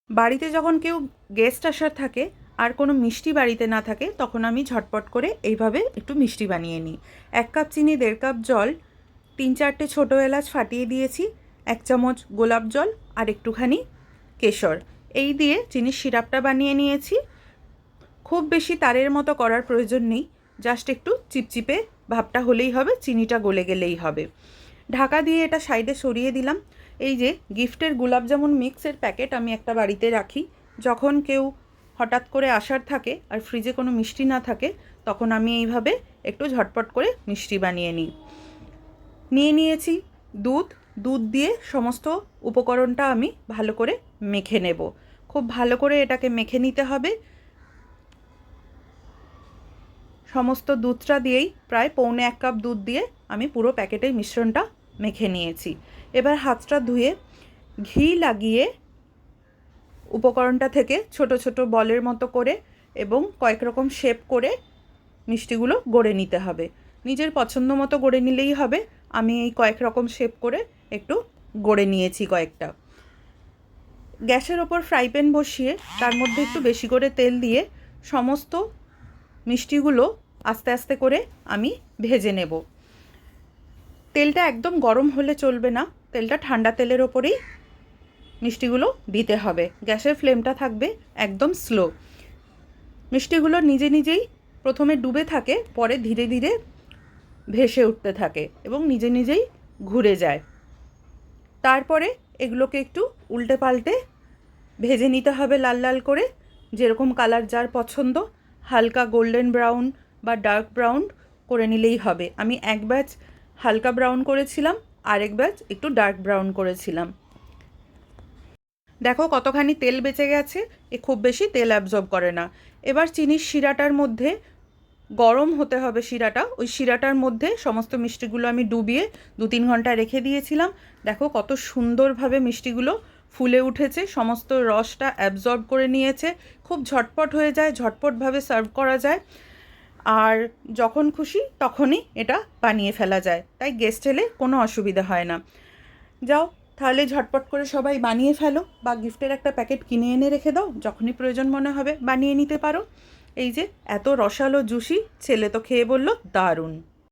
বাড়িতে যখন কেউ গেস্ট আসার থাকে আর কোনো মিষ্টি বাড়িতে না থাকে, তখন আমি ঝটপট করে এইভাবে একটু মিষ্টি বানিয়ে নিই। 1 কাপ চিনি, 1.5 কাপ জল, 3-4টে ছোটো এলাচ ফাটিয়ে দিয়েছি, 1 চামচ গোলাপ জল আর একটুখানি কেশর, এই দিয়ে চিনির সিরাপটা বানিয়ে নিয়েছি। খুব বেশি তারের মতো করার প্রয়োজন নেই, জাস্ট একটু চিপচিপে ভাবটা হলেই হবে, চিনিটা গলে গেলেই হবে। ঢাকা দিয়ে এটা সাইডে সরিয়ে দিলাম। এই যে গিফটের গোলাপ জামুন মিক্সের প্যাকেট আমি একটা বাড়িতে রাখি, যখন কেউ হঠাৎ করে আসার থাকে আর ফ্রিজে কোনো মিষ্টি না থাকে, তখন আমি এইভাবে একটু ঝটপট করে মিষ্টি বানিয়ে নিই। নিয়ে নিয়েছি দুধ দিয়ে সমস্ত উপকরণটা আমি ভালো করে মেখে নেব। খুব ভালো করে এটাকে মেখে নিতে হবে। সমস্ত দুধটা দিয়েই প্রায় 1.25 কাপ দুধ দিয়ে আমি পুরো প্যাকেটের মিশ্রণটা মেখে নিয়েছি। এবার হাতটা ধুয়ে ঘি লাগিয়ে উপকরণটা থেকে ছোট ছোট বলের মতো করে এবং কয়েক রকম শেপ করে মিষ্টিগুলো গড়ে নিতে হবে। নিজের পছন্দ মতো গড়ে নিলেই হবে। আমি এই কয়েক রকম শেপ করে একটু গড়ে নিয়েছি কয়েকটা। গ্যাসের ওপর ফ্রাই প্যান বসিয়ে তার মধ্যে একটু বেশি করে তেল দিয়ে সমস্ত মিষ্টিগুলো আস্তে আস্তে করে আমি ভেজে নেব। তেলটা একদম গরম হলে চলবে না, তেলটা ঠান্ডা তেলের ওপরেই মিষ্টিগুলো দিতে হবে। গ্যাসের ফ্লেমটা থাকবে একদম স্লো। মিষ্টিগুলো নিজে নিজেই প্রথমে ডুবে থাকে, পরে ধীরে ধীরে ভেসে উঠতে থাকে এবং নিজে নিজেই ঘুরে যায়। তারপরে এগুলোকে একটু উল্টে পাল্টে ভেজে নিতে হবে লাল লাল করে, যেরকম কালার যার পছন্দ, হালকা গোল্ডেন ব্রাউন বা ডার্ক ব্রাউন করে নিলেই হবে। আমি এক ব্যাচ হালকা ব্রাউন করেছিলাম, আরেক ব্যাচ একটু ডার্ক ব্রাউন করেছিলাম। দেখো কতখানি তেল বেঁচে গেছে, এ খুব বেশি তেল অ্যাবজর্ব করে না। এবার চিনির শিরাটার মধ্যে, গরম হতে হবে শিরাটা, ওই শিরাটার মধ্যে সমস্ত মিষ্টিগুলো আমি ডুবিয়ে 2-3 ঘন্টা রেখে দিয়েছিলাম। দেখো কত সুন্দরভাবে মিষ্টিগুলো ফুলে উঠেছে, সমস্ত রসটা অ্যাবজর্ব করে নিয়েছে। খুব ঝটপট হয়ে যায়, ঝটপটভাবে সার্ভ করা যায়, আর যখন খুশি তখনই এটা বানিয়ে ফেলা যায়, তাই গেস্ট এলে কোনো অসুবিধা হয় না। যাও তাহলে ঝটপট করে সবাই বানিয়ে ফেলো, বা গিফটের একটা প্যাকেট কিনে এনে রেখে দাও, যখনই প্রয়োজন মনে হবে বানিয়ে নিতে পারো। এই যে এত রসালো জুসি, ছেলে তো খেয়ে বলল দারুণ।